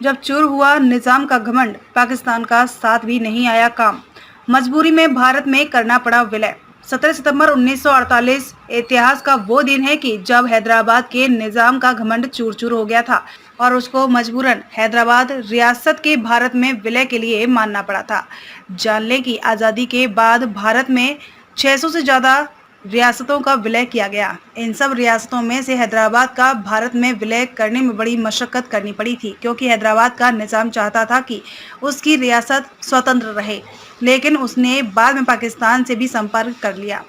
जब चूर हुआ निजाम का घमंड, पाकिस्तान का साथ भी नहीं आया काम। मजबूरी में भारत में करना पड़ा विलय। 17 सितंबर 1948 इतिहास का वो दिन है कि जब हैदराबाद के निजाम का घमंड चूर चूर हो गया था और उसको मजबूरन हैदराबाद रियासत के भारत में विलय के लिए मानना पड़ा था। जान लें कि आज़ादी के बाद भारत में 600 से ज्यादा रियासतों का विलय किया गया। इन सब रियासतों में से हैदराबाद का भारत में विलय करने में बड़ी मशक्कत करनी पड़ी थी, क्योंकि हैदराबाद का निजाम चाहता था कि उसकी रियासत स्वतंत्र रहे, लेकिन उसने बाद में पाकिस्तान से भी संपर्क कर लिया,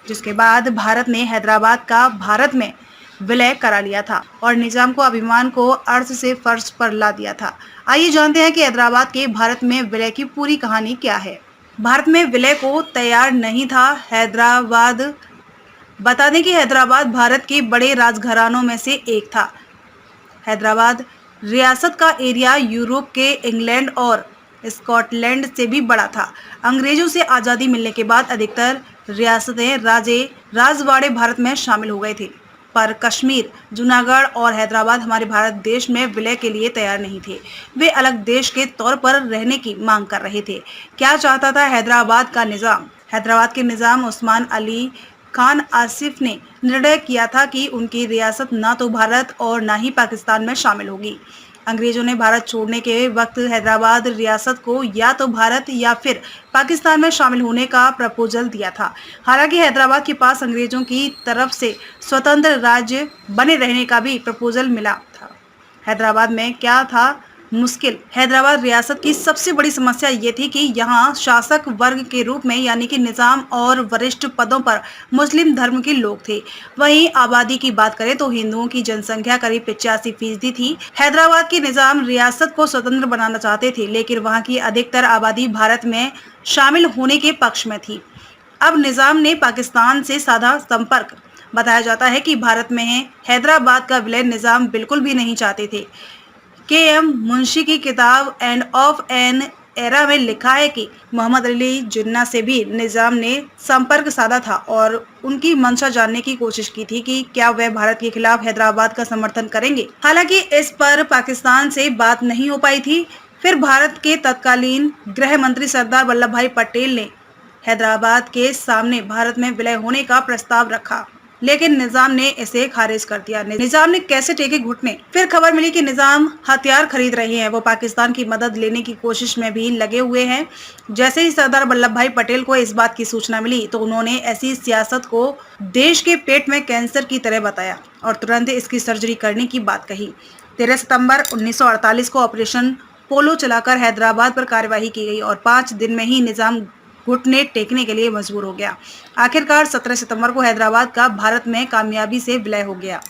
जिसके बाद भारत ने हैदराबाद का भारत में विलय करा लिया था और निजाम को अभिमान को अर्श से फर्श पर ला दिया था। आइए जानते हैं कि हैदराबाद के भारत में विलय की पूरी कहानी क्या है। भारत में विलय को तैयार नहीं था हैदराबाद। बता दें कि हैदराबाद भारत के बड़े राजघरानों में से एक था। हैदराबाद रियासत का एरिया यूरोप के इंग्लैंड और स्कॉटलैंड से भी बड़ा था। अंग्रेजों से आज़ादी मिलने के बाद अधिकतर रियासतें राजवाड़े भारत में शामिल हो गए थे, पर कश्मीर, जूनागढ़ और हैदराबाद हमारे भारत देश में विलय के लिए तैयार नहीं थे। वे अलग देश के तौर पर रहने की मांग कर रहे थे। क्या चाहता था हैदराबाद का निजाम? हैदराबाद के निजाम उस्मान अली खान आसिफ ने निर्णय किया था कि उनकी रियासत ना तो भारत और ना ही पाकिस्तान में शामिल होगी। अंग्रेजों ने भारत छोड़ने के वक्त हैदराबाद रियासत को या तो भारत या फिर पाकिस्तान में शामिल होने का प्रपोजल दिया था। हालांकि हैदराबाद के पास अंग्रेजों की तरफ से स्वतंत्र राज्य बने रहने का भी प्रपोजल मिला था। हैदराबाद में क्या था मुश्किल? हैदराबाद रियासत की सबसे बड़ी समस्या ये थी कि यहाँ शासक वर्ग के रूप में यानी कि निजाम और वरिष्ठ पदों पर मुस्लिम धर्म के लोग थे। वहीं आबादी की बात करें तो हिंदुओं की जनसंख्या करीब 85% थी। हैदराबाद के निजाम रियासत को स्वतंत्र बनाना चाहते थे, लेकिन वहाँ की अधिकतर आबादी भारत में शामिल होने के पक्ष में थी। अब निजाम ने पाकिस्तान से साधा संपर्क। बताया जाता है कि भारत में हैदराबाद का विलय निजाम बिल्कुल भी नहीं चाहते थे। के.एम. मुंशी की किताब एंड ऑफ एन एरा में लिखा है कि मोहम्मद अली जिन्ना से भी निजाम ने संपर्क साधा था और उनकी मंशा जानने की कोशिश की थी कि क्या वह भारत के खिलाफ हैदराबाद का समर्थन करेंगे। हालांकि इस पर पाकिस्तान से बात नहीं हो पाई थी। फिर भारत के तत्कालीन गृह मंत्री सरदार वल्लभ भाई पटेल ने हैदराबाद के सामने भारत में विलय होने का प्रस्ताव रखा, लेकिन निजाम ने इसे खारिज कर दिया। निजाम ने कैसे टेके घुटने? फिर खबर मिली कि निजाम हथियार खरीद रहे हैं। वो पाकिस्तान की मदद लेने की कोशिश में भी लगे हुए हैं। जैसे ही सरदार वल्लभ भाई पटेल को इस बात की सूचना मिली तो उन्होंने ऐसी सियासत को देश के पेट में कैंसर की तरह बताया और तुरंत इसकी सर्जरी करने की बात कही। 13 सितंबर 1948 को ऑपरेशन पोलो चलाकर हैदराबाद पर कार्यवाही की गई और 5 दिन में ही निजाम घुटने टेकने के लिए मजबूर हो गया। आखिरकार 17 सितंबर को हैदराबाद का भारत में कामयाबी से विलय हो गया।